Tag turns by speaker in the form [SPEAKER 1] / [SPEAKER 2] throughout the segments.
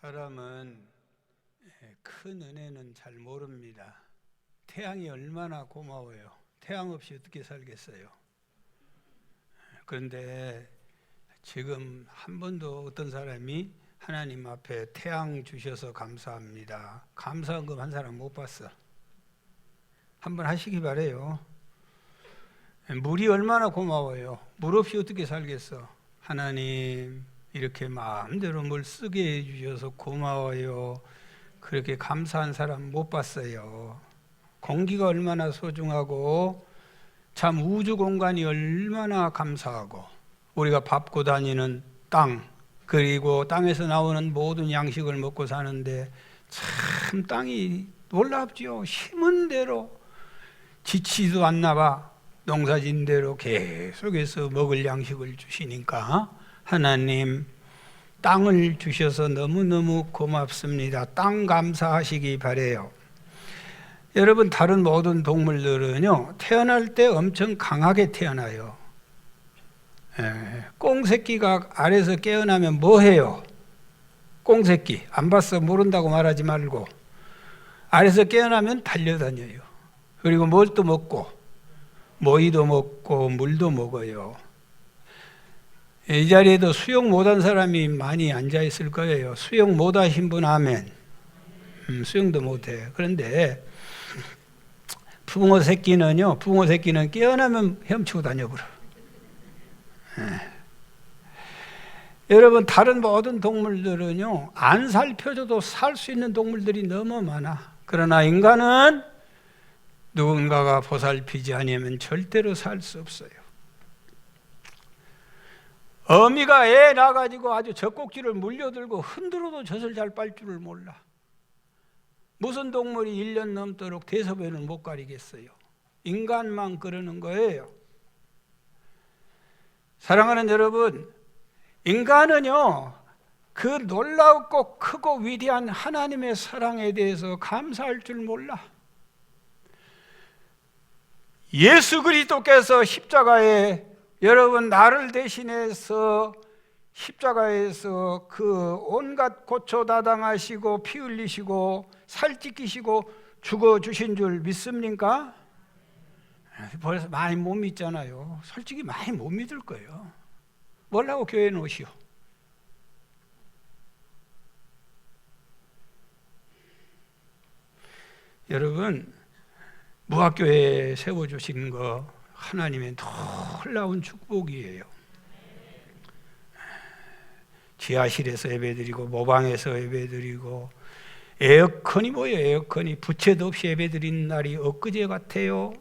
[SPEAKER 1] 사람은 큰 은혜는 잘 모릅니다. 태양이 얼마나 고마워요. 태양 없이 어떻게 살겠어요? 그런데 지금 한 번도 어떤 사람이 하나님 앞에 태양 주셔서 감사합니다, 감사한 거 한 사람 못 봤어. 한번 하시기 바래요. 물이 얼마나 고마워요. 물 없이 어떻게 살겠어? 하나님 이렇게 마음대로 물 쓰게 해주셔서 고마워요. 그렇게 감사한 사람 못 봤어요. 공기가 얼마나 소중하고 참 우주 공간이 얼마나 감사하고 우리가 밟고 다니는 땅, 그리고 땅에서 나오는 모든 양식을 먹고 사는데 참 땅이 놀랍죠. 심은 대로 지치지도 않나 봐. 농사진 대로 계속해서 먹을 양식을 주시니까 하나님 땅을 주셔서 너무너무 고맙습니다. 땅 감사하시기 바래요. 여러분, 다른 모든 동물들은요 태어날 때 엄청 강하게 태어나요. 꽁새끼가 알에서 깨어나면 뭐 해요? 꽁새끼 안 봤어 모른다고 말하지 말고 알에서 깨어나면 달려다녀요. 그리고 뭘 또 먹고 모이도 먹고 물도 먹어요. 이 자리에도 수영 못한 사람이 많이 앉아 있을 거예요. 수영 못하신 분 아멘. 수영도 못해. 그런데 붕어 새끼는 깨어나면 헤엄치고 다녀버려. 여러분, 다른 모든 동물들은요 안 살펴줘도 살 수 있는 동물들이 너무 많아. 그러나 인간은 누군가가 보살피지 않으면 절대로 살 수 없어요. 어미가 애 낳아가지고 아주 젖꼭지를 물려들고 흔들어도 젖을 잘 빨 줄을 몰라. 무슨 동물이 1년 넘도록 대소변을 못 가리겠어요? 인간만 그러는 거예요. 사랑하는 여러분, 인간은요 그 놀랍고 크고 위대한 하나님의 사랑에 대해서 감사할 줄 몰라. 예수 그리스도께서 십자가에 여러분 나를 대신해서 십자가에서 그 온갖 고초다당하시고 피 흘리시고 살 찢기시고 죽어주신 줄 믿습니까? 벌써 많이 못 믿잖아요. 솔직히 많이 못 믿을 거예요. 뭐라고 교회에 오시오? 여러분, 무학교에 세워주신 거 하나님의 놀라운 축복이에요. 지하실에서 예배드리고 모방에서 예배드리고 에어컨이 뭐예요? 에어컨이 부채도 없이 예배드리는 날이 엊그제 같아요.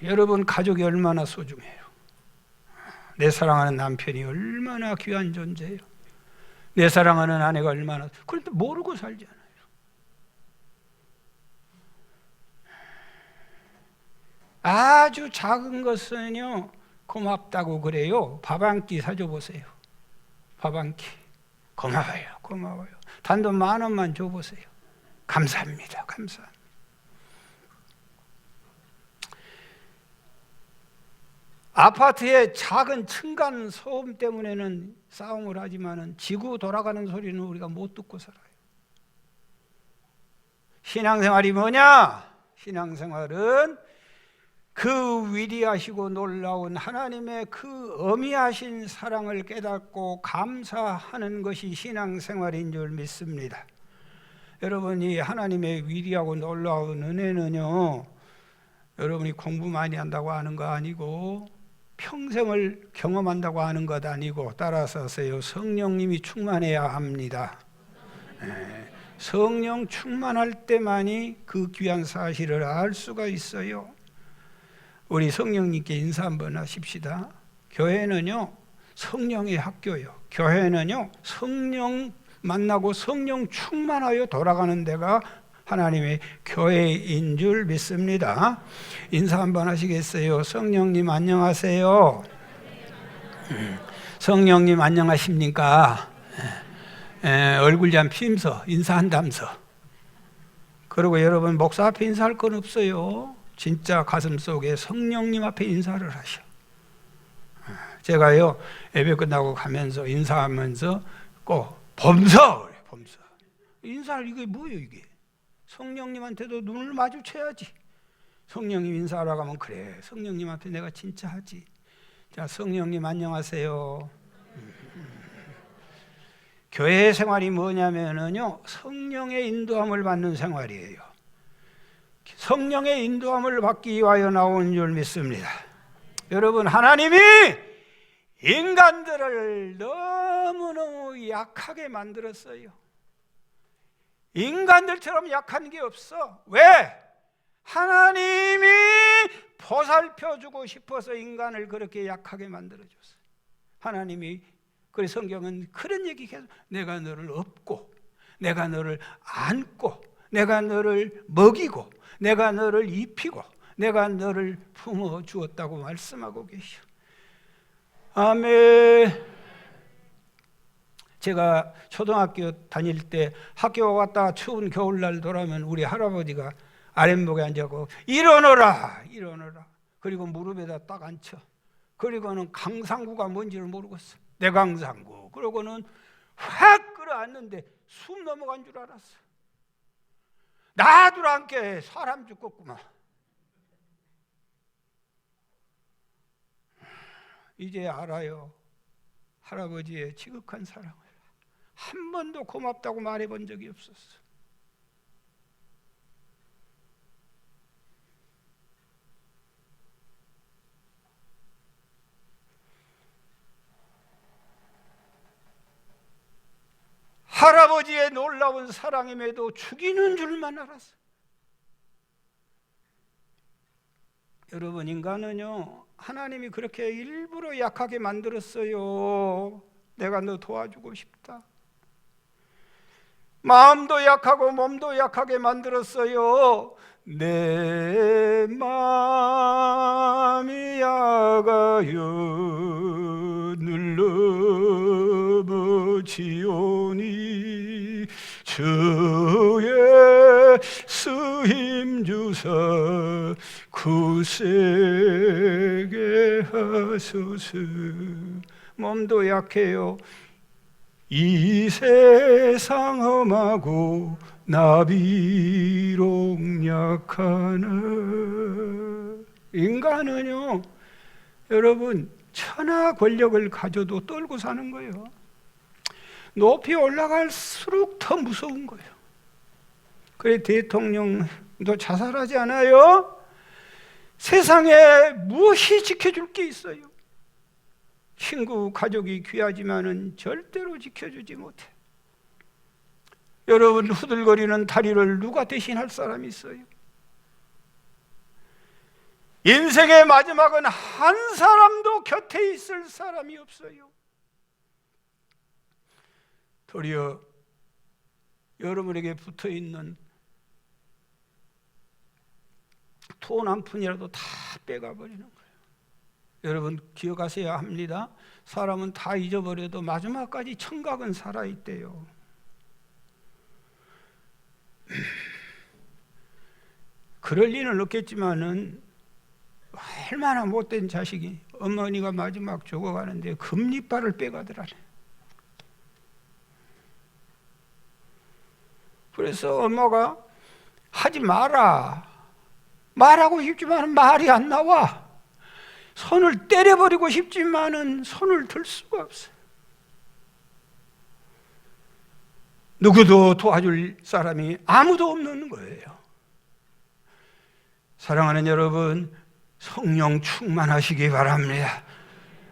[SPEAKER 1] 여러분, 가족이 얼마나 소중해요. 내 사랑하는 남편이 얼마나 귀한 존재예요. 내 사랑하는 아내가 얼마나, 그런데 모르고 살잖아요. 아주 작은 것은요 고맙다고 그래요. 밥 한 끼 사줘 보세요. 밥 한 끼 고마워요. 단돈 10,000원만 줘보세요. 감사합니다. 아파트의 작은 층간 소음 때문에는 싸움을 하지만은 지구 돌아가는 소리는 우리가 못 듣고 살아요. 신앙생활이 뭐냐? 신앙생활은 그 위대하시고 놀라운 하나님의 그 어미하신 사랑을 깨닫고 감사하는 것이 신앙생활인 줄 믿습니다. 여러분이 하나님의 위대하고 놀라운 은혜는요 여러분이 공부 많이 한다고 하는 거 아니고 평생을 경험한다고 하는 것 아니고, 따라서세요, 성령님이 충만해야 합니다. 성령 충만할 때만이 그 귀한 사실을 알 수가 있어요. 우리 성령님께 인사 한번 하십시다. 교회는요 성령의 학교예요. 교회는요 성령 만나고 성령 충만하여 돌아가는 데가 하나님의 교회인 줄 믿습니다. 인사 한번 하시겠어요? 성령님 안녕하세요. 성령님 안녕하십니까? 얼굴 좀 피면서 인사한다면서. 그리고 여러분, 목사 앞에 인사할 건 없어요. 진짜 가슴속에 성령님 앞에 인사를 하셔. 제가요 예배 끝나고 가면서 인사하면서 꼭 범사 그래, 범사. 인사를 이게 뭐예요 이게? 성령님한테도 눈을 마주쳐야지. 성령님 인사하러 가면 그래, 성령님 앞에 내가 진짜 하지. 자, 성령님 안녕하세요. 교회 생활이 뭐냐면은요, 성령의 인도함을 받는 생활이에요. 성령의 인도함을 받기 위하여 나온 줄 믿습니다. 여러분, 하나님이 인간들을 너무너무 약하게 만들었어요. 인간들처럼 약한 게 없어. 왜? 하나님이 보살펴주고 싶어서 인간을 그렇게 약하게 만들어줬어요. 하나님이, 그래서 성경은 그런 얘기 계속, 내가 너를 업고 내가 너를 안고 내가 너를 먹이고 내가 너를 입히고 내가 너를 품어 주었다고 말씀하고 계셔. 아멘. 제가 초등학교 다닐 때 학교 갔다가 추운 겨울날 돌아오면 우리 할아버지가 아랫목에 앉아고 일어나라 일어나라, 그리고 무릎에다 딱 앉혀. 그리고는 강상구가 뭔지를 모르겠어. 내 강상구. 그러고는 확 끌어안는데 숨 넘어간 줄 알았어. 나도 않게 사람 죽겠구만. 이제 알아요, 할아버지의 지극한 사랑을. 한 번도 고맙다고 말해본 적이 없었어. 할아버지의 놀라운 사랑임에도 죽이는 줄만 알았어. 여러분, 인간은요, 하나님이 그렇게 일부러 약하게 만들었어요. 내가 너 도와주고 싶다. 마음도 약하고 몸도 약하게 만들었어요. 내 마음이 약하여 눌러붙이오니 주의 쓰임 주사 굳세게 하소서. 몸도 약해요. 이 세상 험하고 나 비록 약하나. 인간은요, 여러분, 천하 권력을 가져도 떨고 사는 거예요. 높이 올라갈수록 더 무서운 거예요. 그래, 대통령도 자살하지 않아요? 세상에 무엇이 지켜줄 게 있어요? 친구, 가족이 귀하지만은 절대로 지켜주지 못해. 여러분, 후들거리는 다리를 누가 대신할 사람이 있어요? 인생의 마지막은 한 사람도 곁에 있을 사람이 없어요. 도리어 여러분에게 붙어있는 돈 한 푼이라도 다 빼가버리는 거예요. 여러분, 기억하셔야 합니다. 사람은 다 잊어버려도 마지막까지 청각은 살아있대요. 그럴 리는 없겠지만은 얼마나 못된 자식이, 어머니가 마지막 죽어가는데 금리빨을 빼가더라네. 그래서 엄마가 하지 마라, 말하고 싶지만 말이 안 나와. 손을 때려버리고 싶지만은 손을 들 수가 없어요. 누구도 도와줄 사람이 아무도 없는 거예요. 사랑하는 여러분, 성령 충만하시기 바랍니다.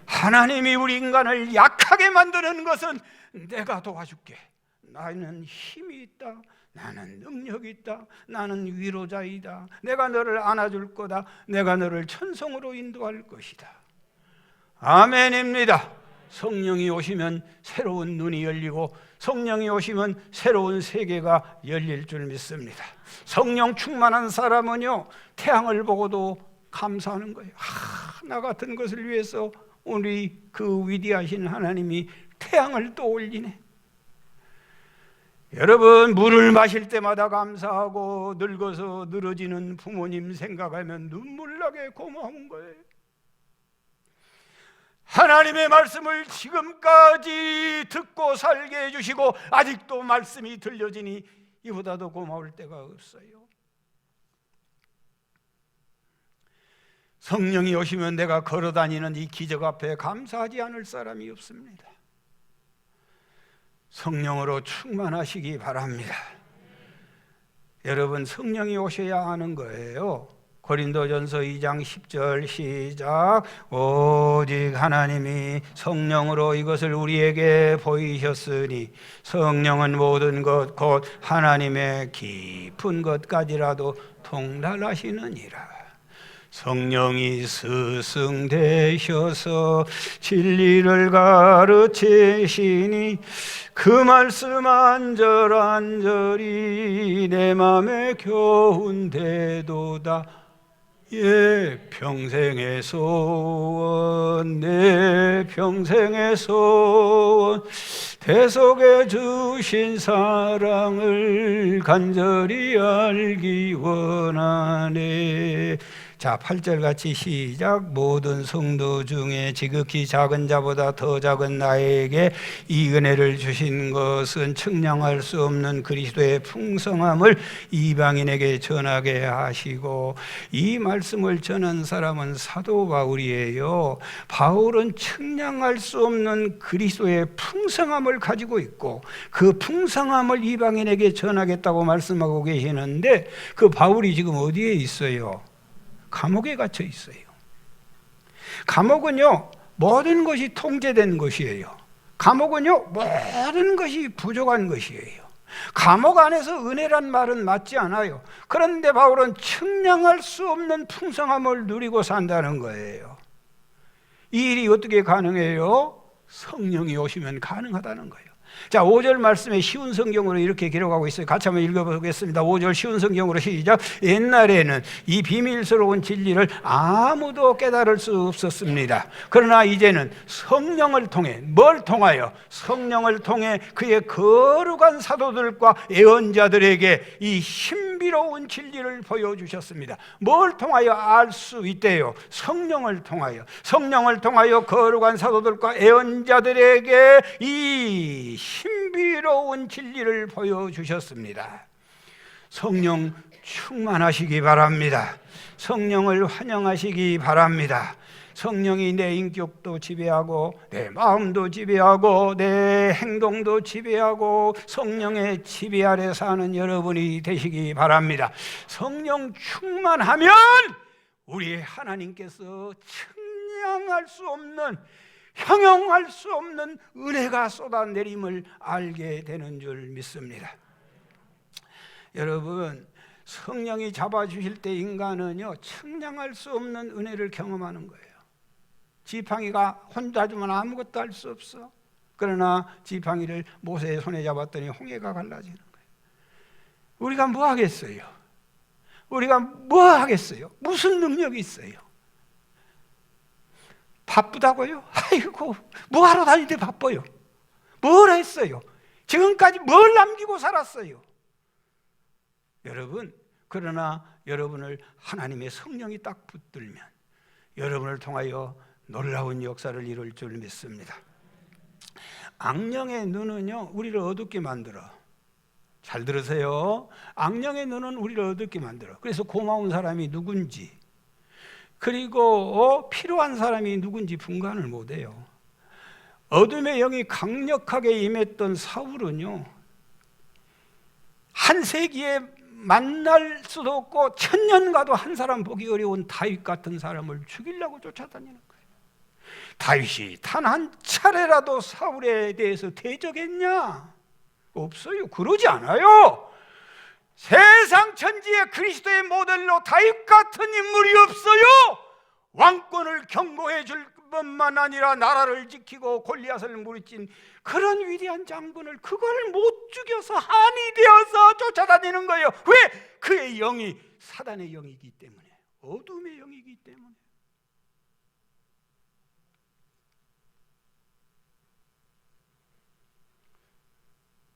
[SPEAKER 1] 하나님이 우리 인간을 약하게 만드는 것은 내가 도와줄게. 나는 힘이 있다. 나는 능력이 있다. 나는 위로자이다. 내가 너를 안아줄 거다. 내가 너를 천성으로 인도할 것이다. 아멘입니다. 성령이 오시면 새로운 눈이 열리고 성령이 오시면 새로운 세계가 열릴 줄 믿습니다. 성령 충만한 사람은요, 태양을 보고도 감사하는 거예요. 나 같은 것을 위해서 우리 그 위대하신 하나님이 태양을 또 올리네. 여러분, 물을 마실 때마다 감사하고 늙어서 늘어지는 부모님 생각하면 눈물 나게 고마운 거예요. 하나님의 말씀을 지금까지 듣고 살게 해주시고 아직도 말씀이 들려지니 이보다 더 고마울 때가 없어요. 성령이 오시면 내가 걸어다니는 이 기적 앞에 감사하지 않을 사람이 없습니다. 성령으로 충만하시기 바랍니다. 여러분, 성령이 오셔야 하는 거예요. 고린도전서 2장 10절 시작. 오직 하나님이 성령으로 이것을 우리에게 보이셨으니 성령은 모든 것 곧 하나님의 깊은 것까지라도 통달하시느니라. 성령이 스승되셔서 진리를 가르치시니 그 말씀 안절안절이 내 맘에 겨운대도다. 예, 평생의 소원, 내 평생의 소원, 대속에 주신 사랑을 간절히 알기 원하네. 자, 8절 같이 시작. 모든 성도 중에 지극히 작은 자보다 더 작은 나에게 이 은혜를 주신 것은 측량할 수 없는 그리스도의 풍성함을 이방인에게 전하게 하시고, 이 말씀을 전한 사람은 사도 바울이에요. 바울은 측량할 수 없는 그리스도의 풍성함을 가지고 있고 그 풍성함을 이방인에게 전하겠다고 말씀하고 계시는데, 그 바울이 지금 어디에 있어요? 감옥에 갇혀 있어요. 감옥은요, 모든 것이 통제된 것이에요. 감옥은요, 모든 것이 부족한 것이에요. 감옥 안에서 은혜란 말은 맞지 않아요. 그런데 바울은 측량할 수 없는 풍성함을 누리고 산다는 거예요. 이 일이 어떻게 가능해요? 성령이 오시면 가능하다는 거예요. 자, 5절 말씀에 쉬운 성경으로 이렇게 기록하고 있어요. 같이 한번 읽어보겠습니다. 5절 쉬운 성경으로 시작. 옛날에는 이 비밀스러운 진리를 아무도 깨달을 수 없었습니다. 그러나 이제는 성령을 통해, 뭘 통하여? 성령을 통해 그의 거룩한 사도들과 예언자들에게 이 신비로운 진리를 보여주셨습니다. 뭘 통하여 알 수 있대요? 성령을 통하여. 성령을 통하여 거룩한 사도들과 예언자들에게 이 신비로운 진리를 보여주셨습니다. 성령 충만하시기 바랍니다. 성령을 환영하시기 바랍니다. 성령이 내 인격도 지배하고 내 마음도 지배하고 내 행동도 지배하고 성령의 지배 아래 사는 여러분이 되시기 바랍니다. 성령 충만하면 우리 하나님께서 측량할 수 없는, 형용할 수 없는 은혜가 쏟아내림을 알게 되는 줄 믿습니다. 여러분, 성령이 잡아주실 때 인간은요, 측량할 수 없는 은혜를 경험하는 거예요. 지팡이가 혼자 주면 아무것도 할 수 없어. 그러나 지팡이를 모세의 손에 잡았더니 홍해가 갈라지는 거예요. 우리가 뭐 하겠어요? 우리가 뭐 하겠어요? 무슨 능력이 있어요? 바쁘다고요? 아이고, 뭐 하러 다닐 때 바빠요? 뭘 했어요? 지금까지 뭘 남기고 살았어요? 여러분, 그러나 여러분을 하나님의 성령이 딱 붙들면 여러분을 통하여 놀라운 역사를 이룰 줄 믿습니다. 악령의 눈은요, 우리를 어둡게 만들어. 잘 들으세요. 악령의 눈은 우리를 어둡게 만들어. 그래서 고마운 사람이 누군지, 그리고 필요한 사람이 누군지 분간을 못해요. 어둠의 영이 강력하게 임했던 사울은요, 한 세기에 만날 수도 없고 천년 가도 한 사람 보기 어려운 다윗 같은 사람을 죽이려고 쫓아다니는 거예요. 다윗이 단 한 차례라도 사울에 대해서 대적했냐? 없어요. 그러지 않아요. 세상 천지에 그리스도의 모델로 다윗 같은 인물이 없어요. 왕권을 경고해 줄 뿐만 아니라 나라를 지키고 골리앗을 무찌른 그런 위대한 장군을 그걸 못 죽여서 한이 되어서 쫓아다니는 거예요. 왜? 그의 영이 사단의 영이기 때문에, 어둠의 영이기 때문에.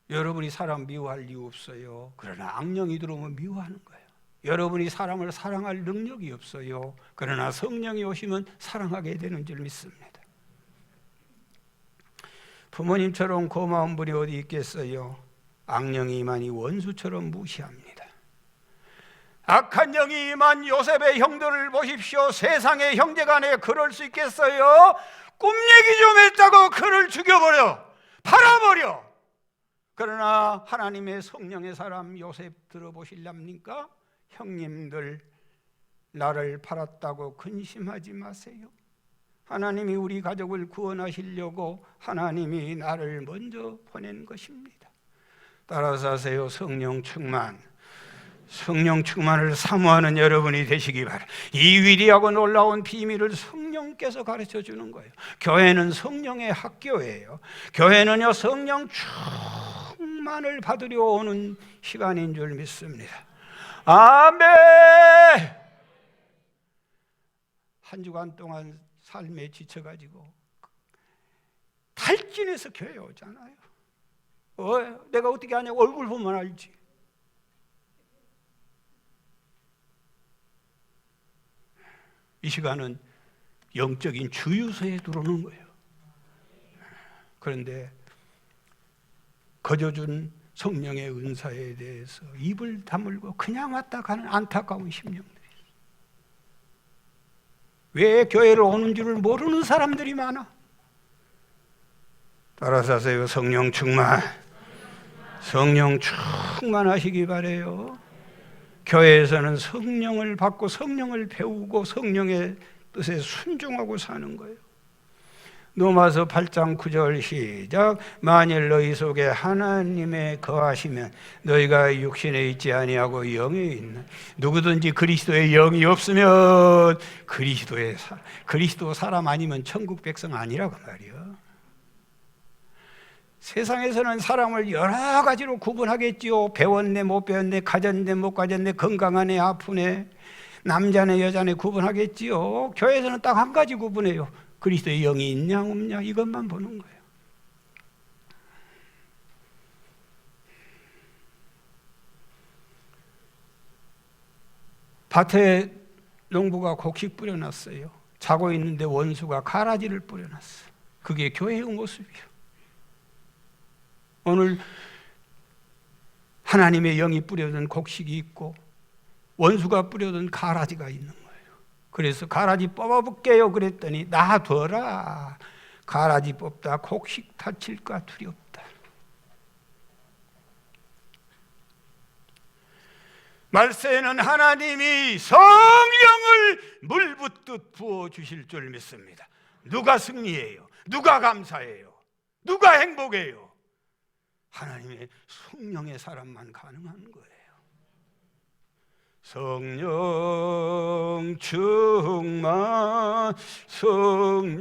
[SPEAKER 1] 여러분이 사람 미워할 이유 없어요. 그러나 악령이 들어오면 미워하는 거예요. 여러분이 사람을 사랑할 능력이 없어요. 그러나 성령이 오시면 사랑하게 되는 줄 믿습니다. 부모님처럼 고마운 분이 어디 있겠어요? 악령이 임하니 원수처럼 무시합니다. 악한 영이 임한 요셉의 형들을 보십시오. 세상의 형제간에 그럴 수 있겠어요? 꿈 얘기 좀 했다고 그를 죽여버려, 팔아버려. 그러나 하나님의 성령의 사람 요셉 들어보실랍니까? 형님들, 나를 팔았다고 근심하지 마세요. 하나님이 우리 가족을 구원하시려고 하나님이 나를 먼저 보낸 것입니다. 따라서 하세요. 성령 충만. 성령 충만을 사모하는 여러분이 되시기 바랍니다. 이 위대하고 놀라운 비밀을 성령께서 가르쳐 주는 거예요. 교회는 성령의 학교예요. 교회는요, 성령 충만을 받으려 오는 시간인 줄 믿습니다. 아멘. 한 주간 동안 삶에 지쳐가지고 탈진해서 교회 오잖아요. 내가 어떻게 하냐고 얼굴 보면 알지. 이 시간은 영적인 주유소에 들어오는 거예요. 그런데 거저준 성령의 은사에 대해서 입을 다물고 그냥 왔다 가는 안타까운 심령들이 있어요. 왜 교회를 오는 줄을 모르는 사람들이 많아. 따라서 하세요. 성령 충만. 성령 충만하시기 바래요. 교회에서는 성령을 받고 성령을 배우고 성령의 뜻에 순종하고 사는 거예요. 로마서 8장 9절 시작. 만일 너희 속에 하나님의 거하시면 너희가 육신에 있지 아니하고 영에 있는, 누구든지 그리스도의 영이 없으면 그리스도 사람 아니면 천국 백성 아니라고 말이야. 세상에서는 사람을 여러 가지로 구분하겠지요. 배웠네 못 배웠네, 가졌네 못 가졌네, 건강하네 아프네, 남자네 여자네 구분하겠지요. 교회에서는 딱 한 가지 구분해요. 그리스도의 영이 있냐 없냐, 이것만 보는 거예요. 밭에 농부가 곡식 뿌려놨어요. 자고 있는데 원수가 가라지를 뿌려놨어. 그게 교회의 모습이에요. 오늘 하나님의 영이 뿌려둔 곡식이 있고 원수가 뿌려둔 가라지가 있는 거예요. 그래서 가라지 뽑아볼게요 그랬더니 놔둬라. 가라지 뽑다 곡식 다칠까 두렵다. 말세에는 하나님이 성령을 물붓듯 부어주실 줄 믿습니다. 누가 승리해요? 누가 감사해요? 누가 행복해요? 하나님의 성령의 사람만 가능한 거예요. 성령 충만, 성령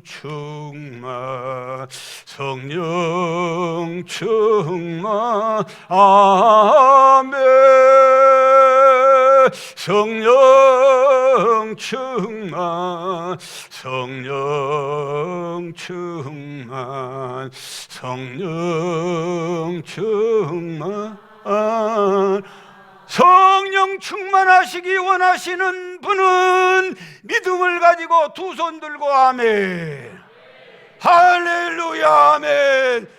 [SPEAKER 1] 충만, 성령 충만, 아멘. 성령 충만, 성령 충만, 성령 충만. 성령 충만하시기 원하시는 분은 믿음을 가지고 두 손 들고 아멘. 할렐루야 아멘.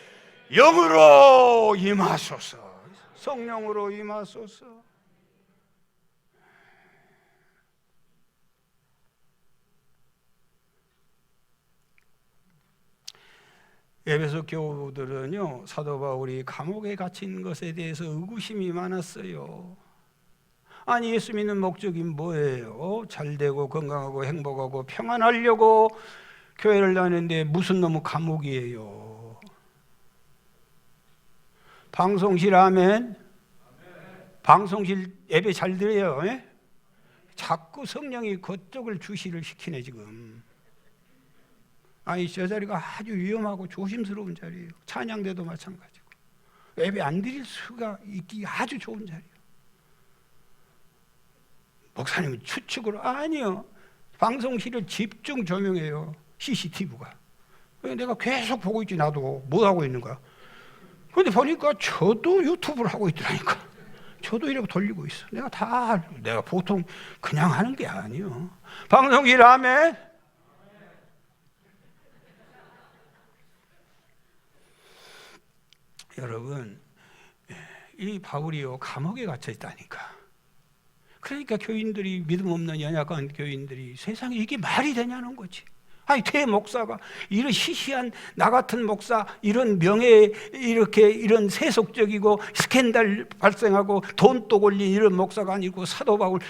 [SPEAKER 1] 영으로 임하소서. 성령으로 임하소서. 에베소 교우들은요, 사도 바울이 감옥에 갇힌 것에 대해서 의구심이 많았어요. 아니, 예수 믿는 목적이 뭐예요? 잘되고 건강하고 행복하고 평안하려고 교회를 다니는데 무슨 놈의 감옥이에요? 방송실 아멘. 방송실 예배 잘 드려요. 에? 자꾸 성령이 그쪽을 주시를 시키네 지금. 아니, 저 자리가 아주 위험하고 조심스러운 자리예요. 찬양대도 마찬가지고. 예배 안 드릴 수가 있기 아주 좋은 자리예요. 목사님은 추측으로 아니요. 방송실을 집중 조명해요. CCTV가. 내가 계속 보고 있지. 나도 뭐 하고 있는 거야. 그런데 보니까 저도 유튜브를 하고 있더라니까. 저도 이렇게 돌리고 있어. 내가 보통 그냥 하는 게 아니요. 방송실 아멘. 여러분, 이 바울이요 감옥에 갇혀 있다니까. 그러니까 교인들이, 믿음 없는 연약한 교인들이 세상에 이게 말이 되냐는 거지. 아니, 대목사가 이런 시시한, 나 같은 목사, 이런 명예, 이런 세속적이고 스캔들 발생하고 돈 또 걸린 이런 목사가 아니고 사도 바울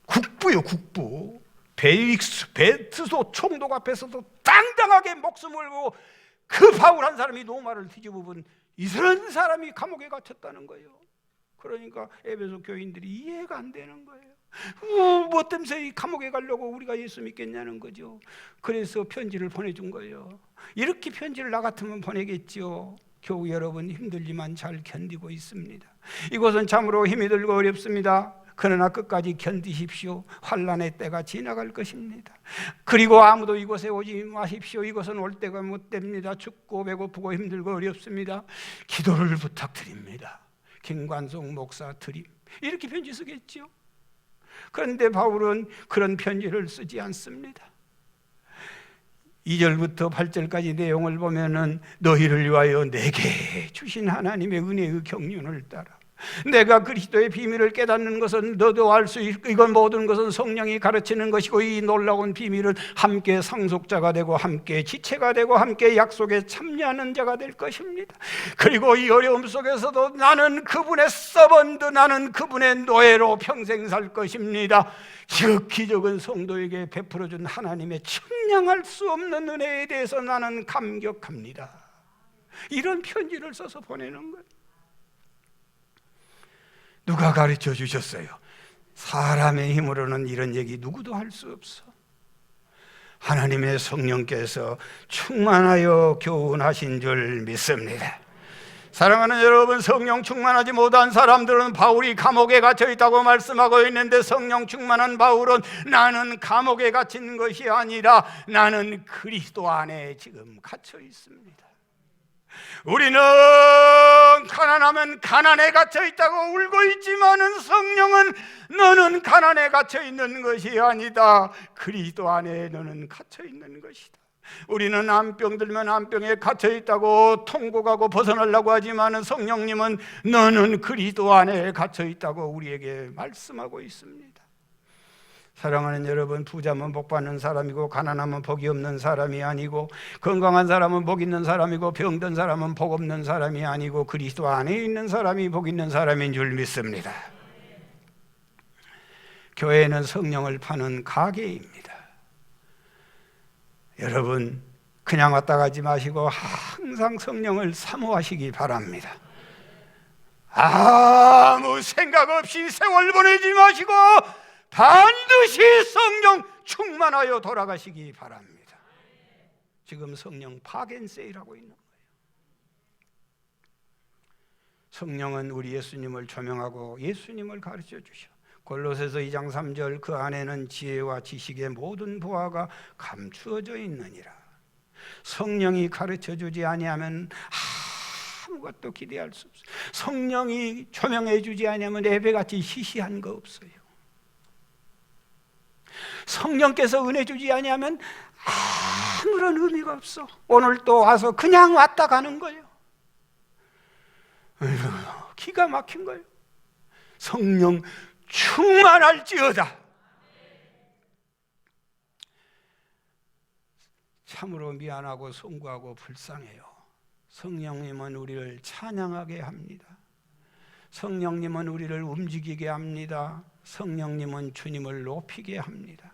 [SPEAKER 1] 국부요, 국부. 베트소 총독 앞에서도 당당하게 목숨을 걸고 그 바울 한 사람이 로마를 뒤집어 본 이런 사람이 감옥에 갇혔다는 거예요. 그러니까 에베소 교인들이 이해가 안 되는 거예요. 뭐 때문에 이 감옥에 가려고 우리가 예수 믿겠냐는 거죠. 그래서 편지를 보내준 거예요. 이렇게 편지를 나 같으면 보내겠죠. 교우 여러분, 힘들지만 잘 견디고 있습니다. 이곳은 참으로 힘이 들고 어렵습니다. 그러나 끝까지 견디십시오. 환난의 때가 지나갈 것입니다. 그리고 아무도 이곳에 오지 마십시오. 이곳은 올 때가 못 됩니다. 춥고 배고프고 힘들고 어렵습니다. 기도를 부탁드립니다. 김관송 목사 드림, 이렇게 편지 쓰겠죠. 그런데 바울은 그런 편지를 쓰지 않습니다. 2절부터 8절까지 내용을 보면은 너희를 위하여 내게 주신 하나님의 은혜의 경륜을 따라 내가 그리스도의 비밀을 깨닫는 것은 너도 알 수 있고, 이건 모든 것은 성령이 가르치는 것이고, 이 놀라운 비밀은 함께 상속자가 되고 함께 지체가 되고 함께 약속에 참여하는 자가 될 것입니다. 그리고 이 어려움 속에서도 나는 그분의 서번드, 나는 그분의 노예로 평생 살 것입니다. 즉 기적은 성도에게 베풀어준 하나님의 측량할 수 없는 은혜에 대해서 나는 감격합니다. 이런 편지를 써서 보내는 거예요. 누가 가르쳐 주셨어요? 사람의 힘으로는 이런 얘기 누구도 할 수 없어. 하나님의 성령께서 충만하여 교훈하신 줄 믿습니다. 사랑하는 여러분, 성령 충만하지 못한 사람들은 바울이 감옥에 갇혀 있다고 말씀하고 있는데, 성령 충만한 바울은 나는 감옥에 갇힌 것이 아니라 나는 그리스도 안에 지금 갇혀 있습니다. 우리는 가난하면 가난에 갇혀 있다고 울고 있지만은 성령은 너는 가난에 갇혀 있는 것이 아니다. 그리스도 안에 너는 갇혀 있는 것이다. 우리는 암병 들면 암병에 갇혀 있다고 통곡하고 벗어나려고 하지만은 성령님은 너는 그리스도 안에 갇혀 있다고 우리에게 말씀하고 있습니다. 사랑하는 여러분, 부자면 복 받는 사람이고 가난하면 복이 없는 사람이 아니고, 건강한 사람은 복 있는 사람이고 병든 사람은 복 없는 사람이 아니고, 그리스도 안에 있는 사람이 복 있는 사람인 줄 믿습니다. 교회는 성령을 파는 가게입니다. 여러분, 그냥 왔다 가지 마시고 항상 성령을 사모하시기 바랍니다. 아무 생각 없이 세월 보내지 마시고 반드시 성령 충만하여 돌아가시기 바랍니다. 지금 성령 파겐세일하고 있는 거예요. 성령은 우리 예수님을 조명하고 예수님을 가르쳐 주셔. 골로새서 2장 3절 그 안에는 지혜와 지식의 모든 보화가 감추어져 있느니라. 성령이 가르쳐 주지 아니하면 아무것도 기대할 수 없어요. 성령이 조명해 주지 아니하면 예배같이 시시한 거 없어요. 성령께서 은혜 주지 아니하면 아무런 의미가 없어. 오늘 또 와서 그냥 왔다 가는 거예요. 기가 막힌 거예요. 성령 충만할지어다. 참으로 미안하고 송구하고 불쌍해요. 성령님은 우리를 찬양하게 합니다. 성령님은 우리를 움직이게 합니다. 성령님은 주님을 높이게 합니다.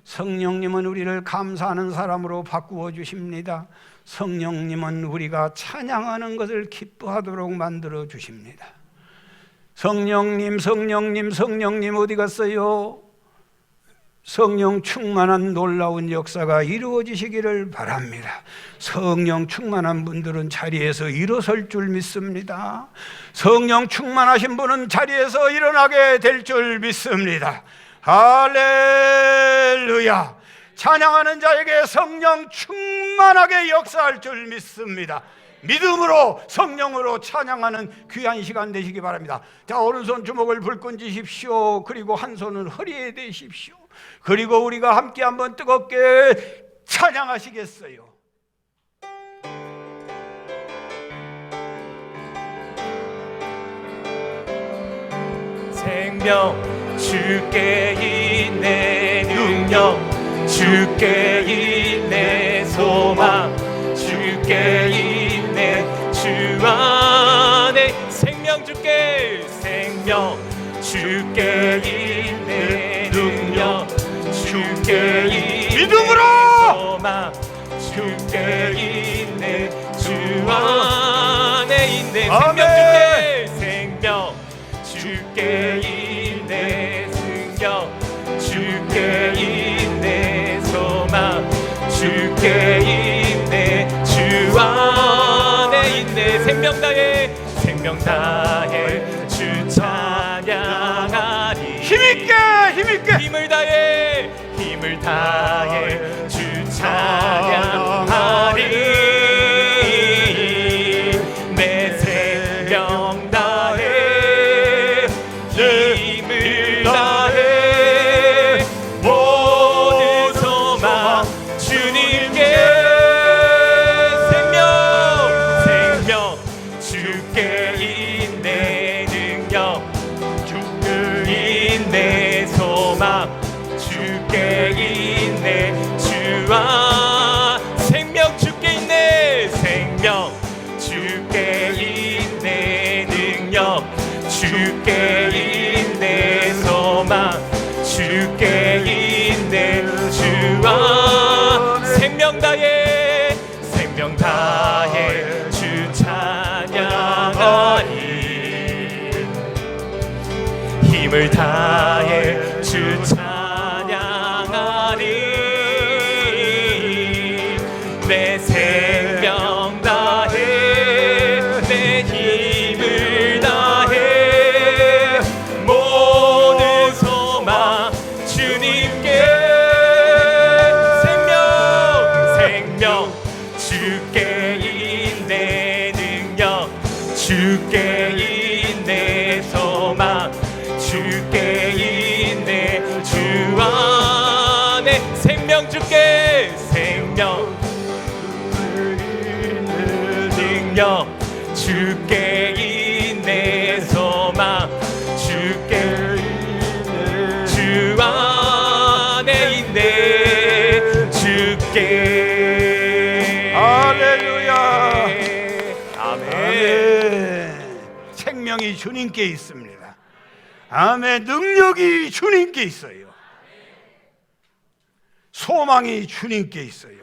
[SPEAKER 1] 성령님은 우리를 감사하는 사람으로 바꾸어 주십니다. 성령님은 우리가 찬양하는 것을 기뻐하도록 만들어 주십니다. 성령님, 성령님, 성령님 어디 갔어요? 성령 충만한 놀라운 역사가 이루어지시기를 바랍니다. 성령 충만한 분들은 자리에서 일어설 줄 믿습니다. 성령 충만하신 분은 자리에서 일어나게 될 줄 믿습니다. 할렐루야. 찬양하는 자에게 성령 충만하게 역사할 줄 믿습니다. 믿음으로 성령으로 찬양하는 귀한 시간 되시기 바랍니다. 자, 오른손 주먹을 불끈 쥐십시오. 그리고 한 손은 허리에 대십시오. 그리고 우리가 함께 한번 뜨겁게 찬양하시겠어요?
[SPEAKER 2] 생명 주께 있네 능력 주께 있네 소망 주께 있네 주 안에 생명 주께 있네 능력 주께 있네
[SPEAKER 1] 믿음으로
[SPEAKER 2] 소망 주께 있네 주 안에 있네 생명 주께 있네 능력 주께 있네 소망 주께 있네 주 안에 있네 생명 다해 주 찬양하리
[SPEAKER 1] 힘있게
[SPEAKER 2] 힘을 다해 주 찬양하리 내 생명 다해 힘을 다해 모든 소망 주님께 생명 주께 있네 능력 주께 있네 소망 주께 있네 주아 생명 주께 있네 능력 주께 있네 소망 주께 있네 주아 생명 다해 주 찬양하리 힘을 다해 주 찬양하리 내 생명 다해 내 힘을 다해 모든 소망 주님께 생명 주께 있네 능력 주께 있네 소망 주께 있네 주 안에 생명 주께 능력 주께 있네 소망 주께 있네 주 안에 있네 주께
[SPEAKER 1] 할렐루야
[SPEAKER 2] 아멘
[SPEAKER 1] 생명이 주님께 있습니다. 아멘. 능력이 주님께 있어요. 소망이 주님께 있어요.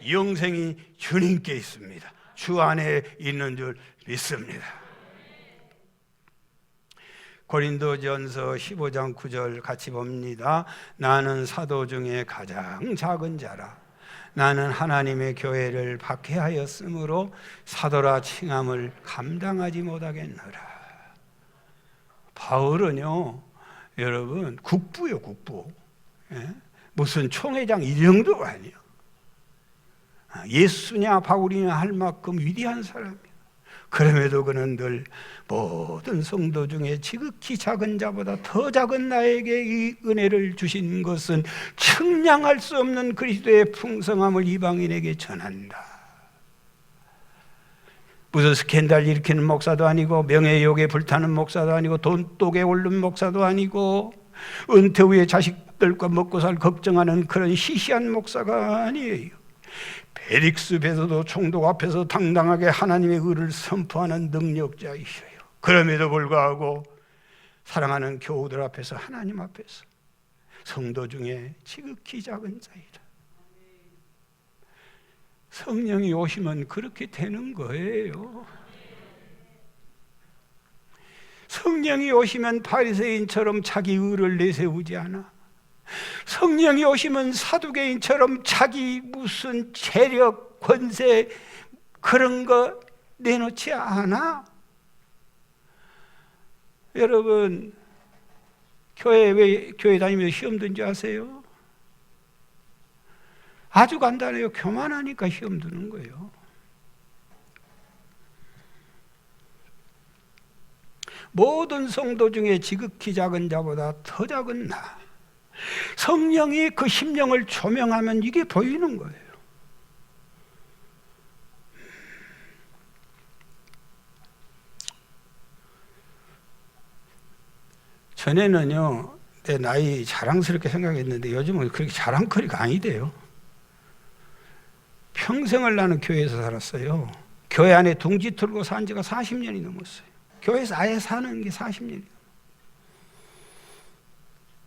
[SPEAKER 1] 영생이 주님께 있습니다. 주 안에 있는 줄 믿습니다. 고린도전서 15장 9절 같이 봅니다. 나는 사도 중에 가장 작은 자라. 나는 하나님의 교회를 박해하였으므로 사도라 칭함을 감당하지 못하겠노라. 바울은요, 여러분 국부요, 국부. 예? 무슨 총회장 이 정도가 아니에요. 예수냐 바울이냐 할 만큼 위대한 사람이에요. 그럼에도 그는 늘 모든 성도 중에 지극히 작은 자보다 더 작은 나에게 이 은혜를 주신 것은 측량할 수 없는 그리스도의 풍성함을 이방인에게 전한다. 무슨 스캔들 일으키는 목사도 아니고 명예욕에 불타는 목사도 아니고 돈독에 오른 목사도 아니고 은퇴 후에 자식들과 먹고 살 걱정하는 그런 시시한 목사가 아니에요. 베릭스 베드로 총독 앞에서 당당하게 하나님의 의를 선포하는 능력자이셔요. 그럼에도 불구하고 사랑하는 교우들 앞에서 하나님 앞에서 성도 중에 지극히 작은 자이라. 성령이 오시면 그렇게 되는 거예요. 성령이 오시면 바리새인처럼 자기 의를 내세우지 않아. 성령이 오시면 사두개인처럼 자기 무슨 재력, 권세 그런 거 내놓지 않아. 여러분 왜 교회 다니면서 시험 든지 아세요? 아주 간단해요. 교만하니까 시험 드는 거예요. 모든 성도 중에 지극히 작은 자보다 더 작은 나. 성령이 그 심령을 조명하면 이게 보이는 거예요. 전에는요, 내 나이 자랑스럽게 생각했는데 요즘은 그렇게 자랑거리가 아니대요. 평생을 나는 교회에서 살았어요. 교회 안에 둥지 틀고 산 지가 40년이 넘었어요. 교회에서 아예 사는 게 40년이.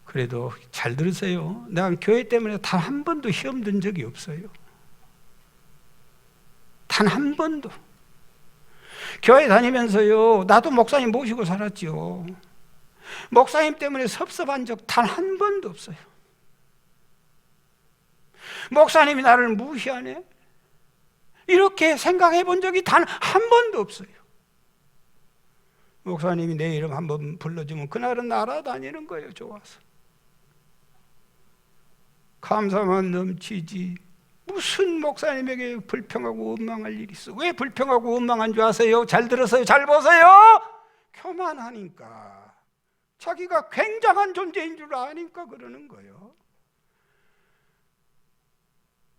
[SPEAKER 1] 그래도 잘 들으세요. 내가 교회 때문에 단 한 번도 시험 든 적이 없어요. 단 한 번도. 교회 다니면서요, 나도 목사님 모시고 살았죠. 목사님 때문에 섭섭한 적 단 한 번도 없어요. 목사님이 나를 무시하네? 이렇게 생각해 본 적이 단 한 번도 없어요. 목사님이 내 이름 한번 불러주면 그날은 날아다니는 거예요, 좋아서. 감사만 넘치지. 무슨 목사님에게 불평하고 원망할 일이 있어? 왜 불평하고 원망한 줄 아세요? 잘 들으세요, 잘 보세요. 교만하니까. 자기가 굉장한 존재인 줄 아니까 그러는 거예요.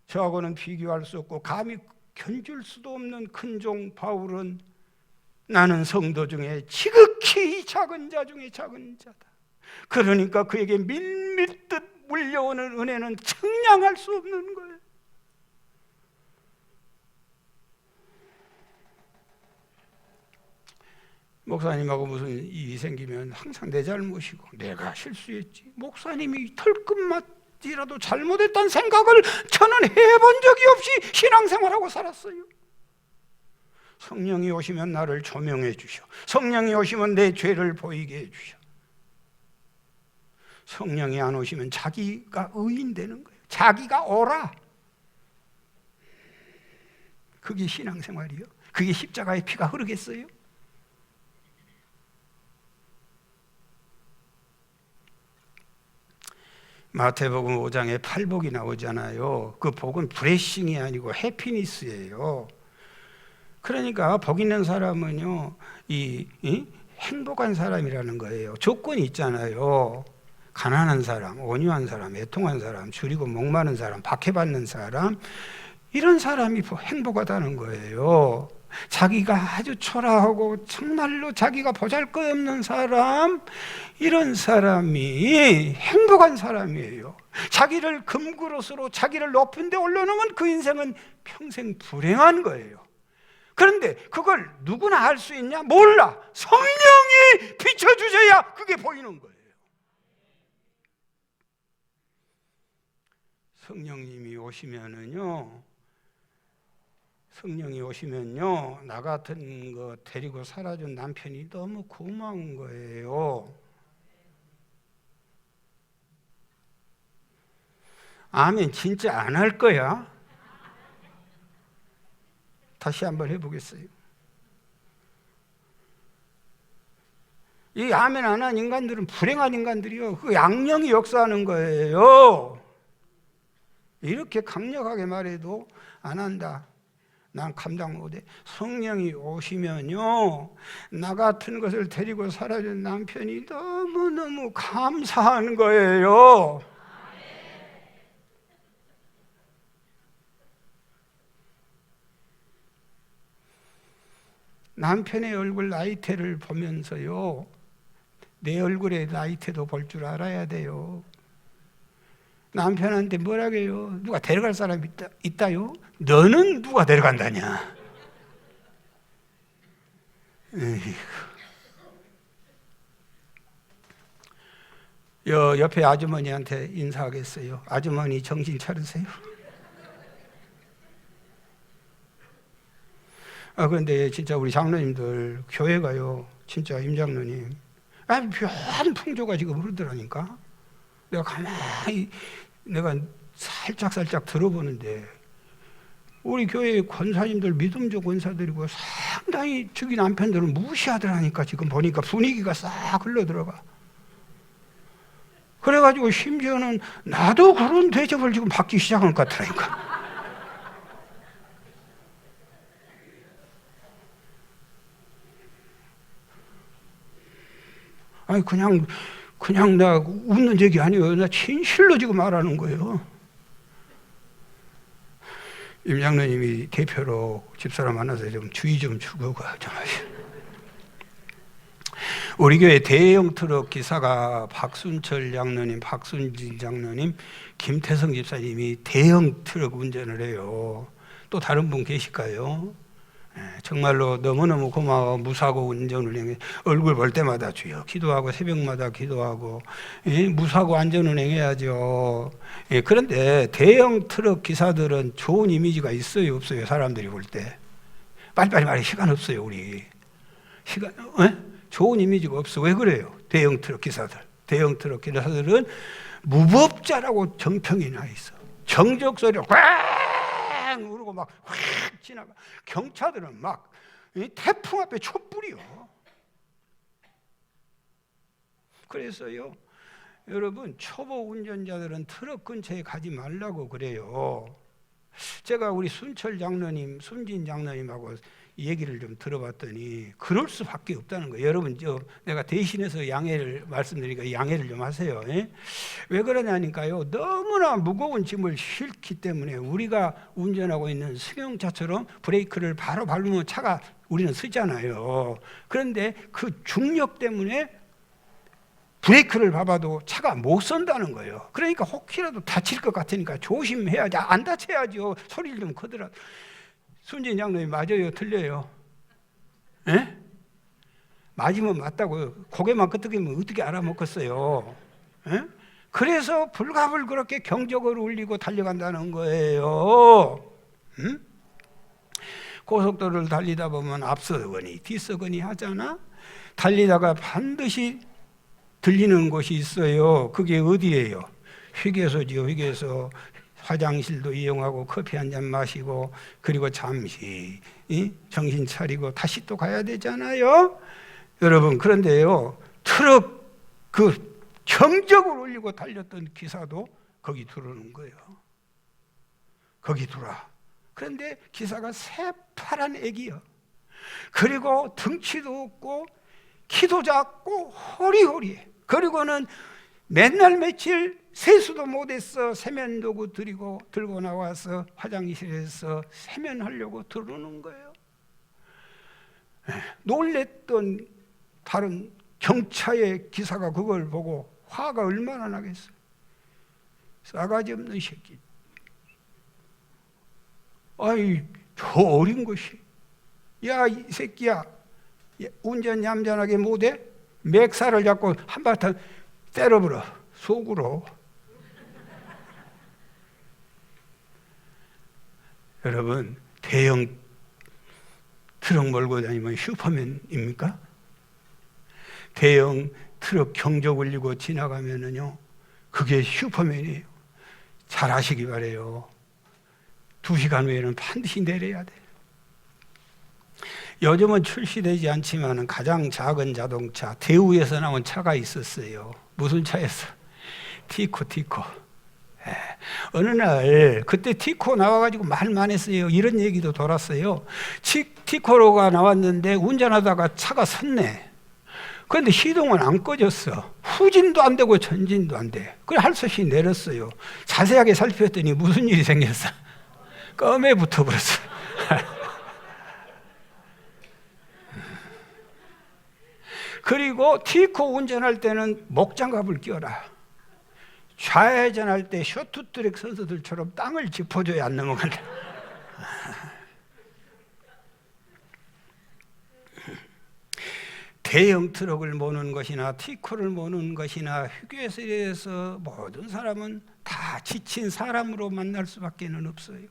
[SPEAKER 1] 저하고는 비교할 수 없고 감히 견줄 수도 없는 큰종 바울은 나는 성도 중에 지극히 작은 자 중에 작은 자다. 그러니까 그에게 밀밀듯 물려오는 은혜는 청량할 수 없는 거예요. 목사님하고 무슨 일이 생기면 항상 내 잘못이고 내가 실수했지. 목사님이 털끝맛이라도 잘못했다는 생각을 저는 해본 적이 없이 신앙생활하고 살았어요. 성령이 오시면 나를 조명해 주셔. 성령이 오시면 내 죄를 보이게 해 주셔. 성령이 안 오시면 자기가 의인 되는 거예요. 자기가 오라. 그게 신앙생활이요. 그게 십자가의 피가 흐르겠어요? 마태복음 5장에 팔복이 나오잖아요. 그 복은 브레싱이 아니고 해피니스예요. 그러니까 복 있는 사람은요, 이 행복한 사람이라는 거예요. 조건이 있잖아요. 가난한 사람, 온유한 사람, 애통한 사람, 줄이고 목마른 사람, 박해받는 사람, 이런 사람이 행복하다는 거예요. 자기가 아주 초라하고 정말로 자기가 보잘것없는 사람, 이런 사람이 행복한 사람이에요. 자기를 금그릇으로 자기를 높은 데 올려놓으면 그 인생은 평생 불행한 거예요. 그런데 그걸 누구나 알 수 있냐? 몰라. 성령이 비춰주셔야 그게 보이는 거예요. 성령님이 오시면은요, 나 같은 거 데리고 살아준 남편이 너무 고마운 거예요. 아멘. 진짜 안 할 거야? 다시 한번 해보겠어요. 이 아멘 안 한 인간들은 불행한 인간들이요. 그 양령이 역사하는 거예요. 이렇게 강력하게 말해도 안 한다. 난 감당 못해. 성령이 오시면요, 나 같은 것을 데리고 살아준 남편이 너무너무 감사한 거예요. 남편의 얼굴 나이테를 보면서요, 내 얼굴에 나이테도 볼 줄 알아야 돼요. 남편한테 뭐라고요? 누가 데려갈 사람 있다요? 너는 누가 데려간다냐? 옆에 아주머니한테 인사하겠어요. 아주머니 정신 차리세요. 그런데 진짜 우리 장로님들 교회 가요. 진짜 임장로님 묘한 풍조가 지금 흐르더라니까. 내가 가만히 살짝 들어보는데 우리 교회 권사님들, 믿음적 권사들이고 상당히 저기 남편들은 무시하더라니까. 지금 보니까 분위기가 싹 흘러들어가. 그래가지고 심지어는 나도 그런 대접을 지금 받기 시작한 것 같더라니까. 아니 그냥 나 웃는 얘기 아니에요. 나 진실로 지금 말하는 거예요. 임장로님이 대표로 집사람 만나서 좀 주의 좀 주고 가. 우리 교회 대형 트럭 기사가 박순철 장로님, 박순진 장로님, 김태성 집사님이 대형 트럭 운전을 해요. 또 다른 분 계실까요? 정말로 너무너무 고마워. 무사고 운전을 해. 얼굴 볼 때마다 주여 기도하고 새벽마다 기도하고 무사고 안전운행 해야죠. 그런데 대형 트럭 기사들은 좋은 이미지가 있어요 없어요? 사람들이 볼 때 빨리빨리 말해. 시간 없어요. 우리 시간 좋은 이미지가 없어. 왜 그래요? 대형 트럭 기사들은 무법자라고 정평이 나 있어. 정적 소리가 꽝 우르고 막 확 지나가. 경차들은 막 태풍 앞에 촛불이요. 그래서요, 여러분 초보 운전자들은 트럭 근처에 가지 말라고 그래요. 제가 우리 순철 장로님, 순진 장로님하고 얘기를 좀 들어봤더니 그럴 수밖에 없다는 거예요. 여러분, 내가 대신해서 양해를 말씀드리니까 양해를 좀 하세요. 왜 그러냐니까요. 너무나 무거운 짐을 싣기 때문에 우리가 운전하고 있는 승용차처럼 브레이크를 바로 밟으면 차가 우리는 쓰잖아요. 그런데 그 중력 때문에 브레이크를 밟아도 차가 못 선다는 거예요. 그러니까 혹시라도 다칠 것 같으니까 조심해야지. 안 다쳐야죠. 소리를 좀 크더라도. 순진 장로님 맞아요? 틀려요? 에? 맞으면 맞다고요. 고개만 끄덕이면 어떻게 알아먹겠어요? 에? 그래서 불갑을 그렇게 경적을 울리고 달려간다는 거예요. 응? 고속도로를 달리다 보면 앞서거니 뒤서거니 하잖아. 달리다가 반드시 들리는 곳이 있어요. 그게 어디예요? 휴게소지요. 휴게소. 화장실도 이용하고 커피 한 잔 마시고 그리고 잠시 정신 차리고 다시 또 가야 되잖아요. 여러분, 그런데요, 트럭 그 경적을 울리고 달렸던 기사도 거기 들어오는 거예요. 거기 들어와. 그런데 기사가 새파란 애기요. 그리고 등치도 없고 키도 작고 호리호리해. 그리고는 맨날 며칠 세수도 못했어. 세면도구 들고 나와서 화장실에서 세면하려고 들어오는 거예요. 놀랬던 다른 경차의 기사가 그걸 보고 화가 얼마나 나겠어요. 싸가지 없는 새끼. 아이, 저 어린 것이. 야, 이 새끼야. 운전 얌전하게 못해? 맥살을 잡고 한바탕 때려버려. 속으로. 여러분, 대형 트럭 몰고 다니면 슈퍼맨입니까? 대형 트럭 경적 울리고 지나가면은요, 그게 슈퍼맨이에요. 잘 아시기 바래요. 2시간 후에는 반드시 내려야 돼요. 요즘은 출시되지 않지만 가장 작은 자동차, 대우에서 나온 차가 있었어요. 무슨 차였어? 티코. 어느 날 그때 티코 나와가지고 말 많았어요. 이런 얘기도 돌았어요. 티코로가 나왔는데 운전하다가 차가 섰네. 그런데 시동은 안 꺼졌어. 후진도 안 되고 전진도 안 돼. 그래 할 수 없이 내렸어요. 자세하게 살폈더니 무슨 일이 생겼어? 껌에 붙어버렸어. 그리고 티코 운전할 때는 목장갑을 끼워라. 좌회전할 때 쇼트트랙 선수들처럼 땅을 짚어줘야 안 넘어간다. 대형 트럭을 모는 것이나 티코를 모는 것이나 휴게소에서 모든 사람은 다 지친 사람으로 만날 수밖에 없어요.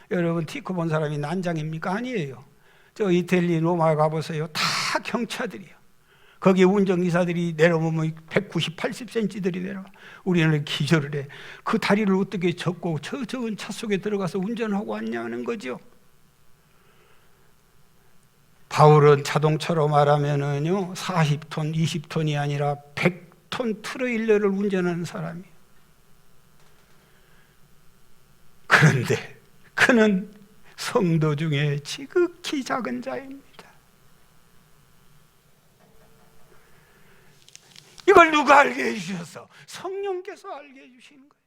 [SPEAKER 1] 여러분, 티코 본 사람이 난장입니까? 아니에요. 저 이태리 로마 가보세요. 다 경차들이요. 거기 운전기사들이 내려오면 190, 80cm들이 내려와. 우리는 기절을 해. 그 다리를 어떻게 젓고 저 적은 차 속에 들어가서 운전하고 왔냐는 거죠. 바울은 자동차로 말하면은요, 40톤, 20톤이 아니라 100톤 트레일러를 운전하는 사람이에요. 그런데 그는 성도 중에 지극히 작은 자입니다. 이걸 누가 알게 해주셔서? 성령께서 알게 해주시는 거예요.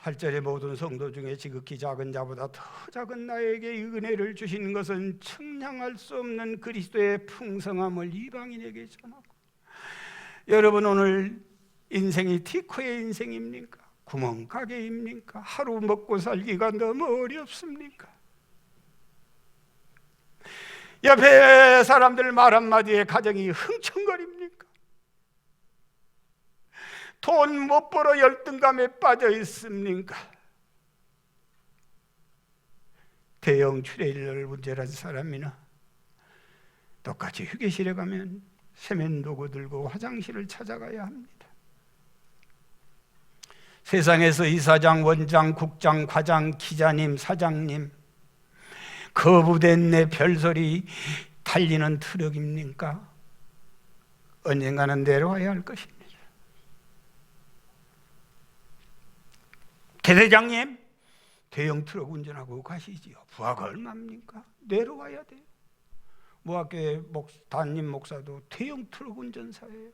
[SPEAKER 1] 8절의 모든 성도 중에 지극히 작은 자보다 더 작은 나에게 이 은혜를 주신 것은 측량할 수 없는 그리스도의 풍성함을 이방인에게 전하고. 여러분, 오늘 인생이 티코의 인생입니까? 구멍가게입니까? 하루 먹고 살기가 너무 어렵습니까? 옆에 사람들 말 한마디에 가정이 흥청거립니까? 돈 못 벌어 열등감에 빠져 있습니까? 대형 출애일을 운전한 사람이나 똑같이 휴게실에 가면 세면도구 들고 화장실을 찾아가야 합니다. 세상에서 이사장, 원장, 국장, 과장, 기자님, 사장님, 거부된 내 별소리 달리는 트럭입니까? 언젠가는 내려와야 할 것입니다. 대대장님, 대형 트럭 운전하고 가시지요. 부하가 얼마입니까? 내려와야 돼요. 모학교의 담임 목사도 대형 트럭 운전사예요.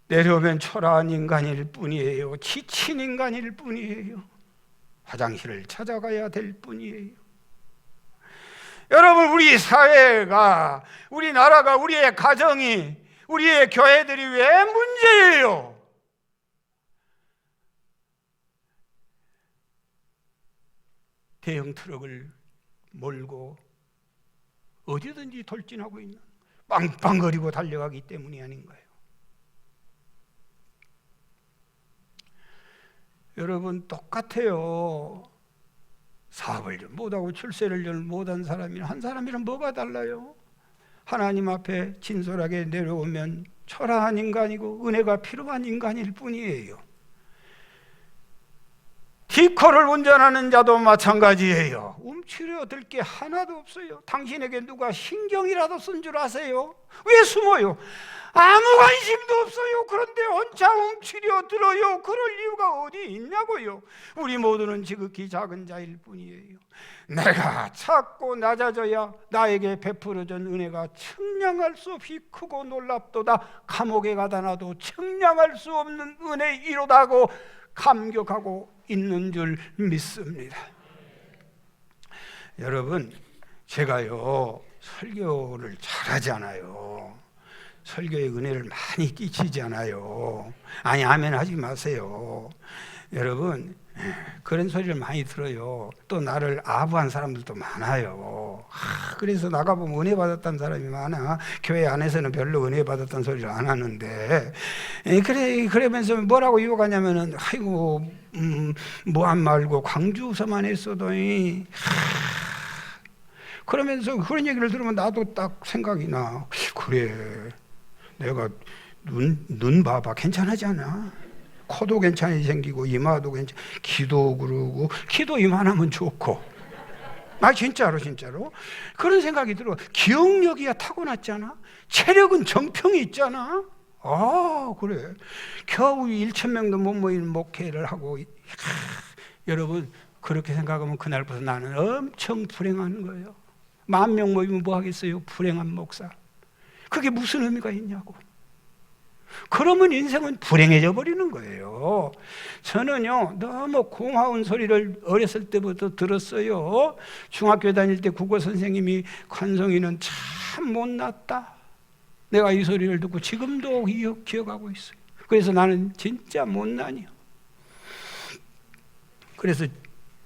[SPEAKER 1] 내려오면 초라한 인간일 뿐이에요. 지친 인간일 뿐이에요. 화장실을 찾아가야 될 뿐이에요. 여러분, 우리 사회가, 우리 나라가, 우리의 가정이, 우리의 교회들이 왜 문제예요? 대형 트럭을 몰고 어디든지 돌진하고 있는, 빵빵거리고 달려가기 때문이 아닌가요? 여러분, 똑같아요. 사업을 좀 못하고 출세를 좀 못한 사람이랑 한 사람이랑 뭐가 달라요? 하나님 앞에 진솔하게 내려오면 초라한 인간이고 은혜가 필요한 인간일 뿐이에요. 티코를 운전하는 자도 마찬가지예요. 움츠려 들 게 하나도 없어요. 당신에게 누가 신경이라도 쓴 줄 아세요? 왜 숨어요? 아무 관심도 없어요. 그런데 혼자 움츠려 들어요. 그럴 이유가 어디 있냐고요. 우리 모두는 지극히 작은 자일 뿐이에요. 내가 작고 낮아져야 나에게 베풀어준 은혜가 측량할 수 없이 크고 놀랍도다. 감옥에 가다 놔도 측량할 수 없는 은혜이로다고 감격하고 있는 줄 믿습니다. 여러분, 제가요 설교를 잘하잖아요. 설교의 은혜를 많이 끼치잖아요. 아니, 아멘 하지 마세요. 여러분, 그런 소리를 많이 들어요. 또 나를 아부한 사람들도 많아요. 그래서 나가보면 은혜 받았다는 사람이 많아. 교회 안에서는 별로 은혜 받았다는 소리를 안 하는데, 그러면서 뭐라고 유혹하냐면은, 아이고, 모함 말고 광주서만 했어도, 그러면서 그런 얘기를 들으면 나도 딱 생각이 나. 그래, 내가 눈 봐봐, 괜찮하지 않아? 코도 괜찮이 생기고 이마도 괜찮, 키도 그러고, 키도 이만하면 좋고. 진짜로 그런 생각이 들어. 기억력이야 타고났잖아. 체력은 정평이 있잖아. 그래. 겨우 1,000명도 못 모이는 목회를 하고. 여러분, 그렇게 생각하면 그날부터 나는 엄청 불행한 거예요. 10,000명 모이면 뭐 하겠어요? 불행한 목사. 그게 무슨 의미가 있냐고. 그러면 인생은 불행해져 버리는 거예요. 저는요, 너무 고마운 소리를 어렸을 때부터 들었어요. 중학교 다닐 때 국어 선생님이 관성이는 참 못났다. 내가 이 소리를 듣고 지금도 기억하고 있어요. 그래서 나는 진짜 못난이요. 그래서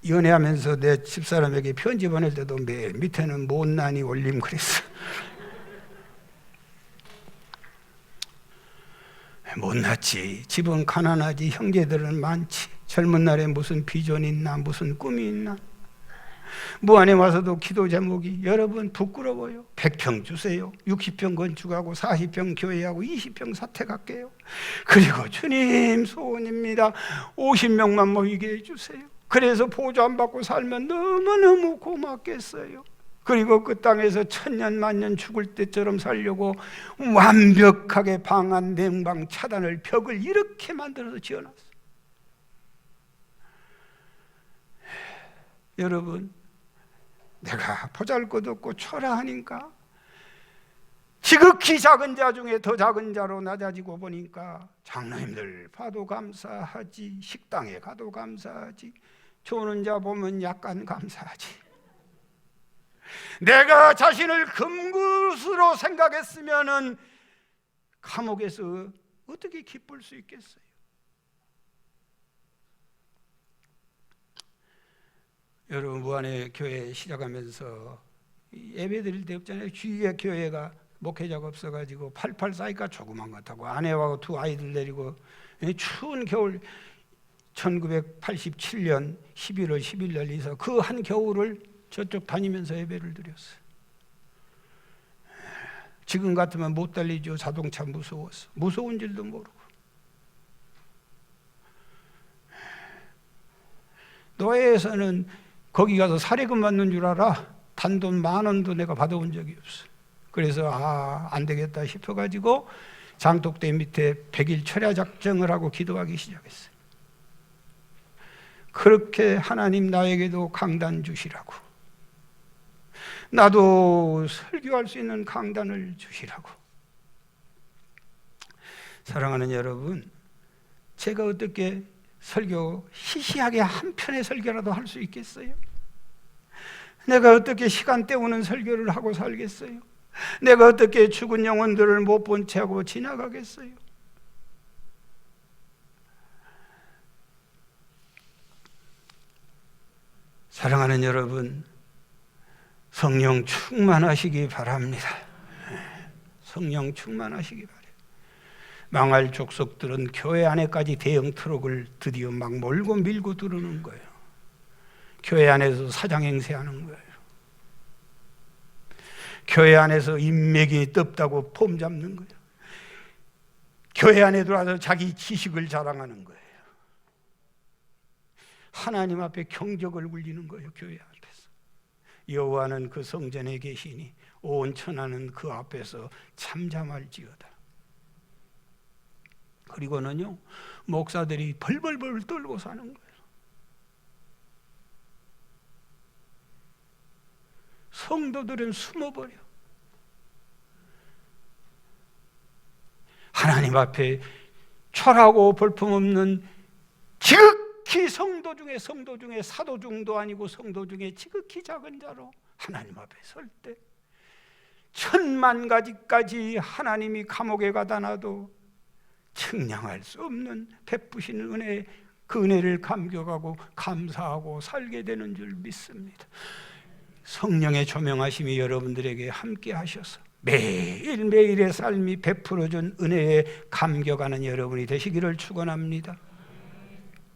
[SPEAKER 1] 연애하면서 내 집사람에게 편지 보낼 때도 매일 밑에는 못난이 올림 그랬어. 못났지. 집은 가난하지. 형제들은 많지. 젊은 날에 무슨 비전 있나, 무슨 꿈이 있나. 무안에 와서도 기도 제목이, 여러분 부끄러워요. 100평 주세요. 60평 건축하고 40평 교회하고 20평 사택할게요. 그리고 주님 소원입니다. 50명만 모이게 해주세요. 그래서 보조 안 받고 살면 너무너무 고맙겠어요. 그리고 그 땅에서 천년 만년 죽을 때처럼 살려고 완벽하게 방안 냉방 차단을 벽을 이렇게 만들어서 지어놨어요. 여러분, 내가 보잘것없고 초라하니까 지극히 작은 자 중에 더 작은 자로 낮아지고 보니까 장로님들 봐도 감사하지, 식당에 가도 감사하지, 조는 자 보면 약간 감사하지. 내가 자신을 금굿으로 생각했으면은 감옥에서 어떻게 기쁠 수 있겠어요? 여러분, 무안의 교회 시작하면서 예배 드릴 데 없잖아요. 주위에 교회가 목회자가 없어가지고 88 사이가 조그만 것 같고, 아내와 두 아이들 데리고 추운 겨울 1987년 11월 10일 날에서 그 한 겨울을 저쪽 다니면서 예배를 드렸어요. 지금 같으면 못 달리죠. 자동차 무서워서. 무서운 줄도 모르고. 노예에서는 거기 가서 사례금 받는 줄 알아. 단돈 10,000원도 내가 받아본 적이 없어. 그래서 안 되겠다 싶어가지고 장독대 밑에 100일 철야 작정을 하고 기도하기 시작했어요. 그렇게 하나님 나에게도 강단 주시라고, 나도 설교할 수 있는 강단을 주시라고. 사랑하는 여러분, 제가 어떻게 설교 시시하게 한 편의 설교라도 할 수 있겠어요? 내가 어떻게 시간 때우는 설교를 하고 살겠어요? 내가 어떻게 죽은 영혼들을 못 본 채 하고 지나가겠어요? 사랑하는 여러분, 성령 충만하시기 바랍니다. 성령 충만하시기 바랍니다. 망할 족속들은 교회 안에까지 대형 트럭을 드디어 막 몰고 밀고 들어오는 거예요. 교회 안에서 사장 행세하는 거예요. 교회 안에서 인맥이 떴다고 폼 잡는 거예요. 교회 안에 들어와서 자기 지식을 자랑하는 거예요. 하나님 앞에 경적을 울리는 거예요. 교회 앞에서. 여호와는 그 성전에 계시니 온 천하는 그 앞에서 잠잠할지어다. 그리고는요, 목사들이 벌벌벌 떨고 사는 거예요. 성도들은 숨어버려. 하나님 앞에 철하고 볼품없는 지극히 성도 중에 사도 중도 아니고 성도 중에 지극히 작은 자로 하나님 앞에 설 때 10,000,000 가지까지 하나님이 감옥에 가다 놔도 측량할 수 없는 베푸신 은혜, 그 은혜를 감격하고 감사하고 살게 되는 줄 믿습니다. 성령의 조명하심이 여러분들에게 함께 하셔서 매일매일의 삶이 베풀어준 은혜에 감격하는 여러분이 되시기를 축원합니다.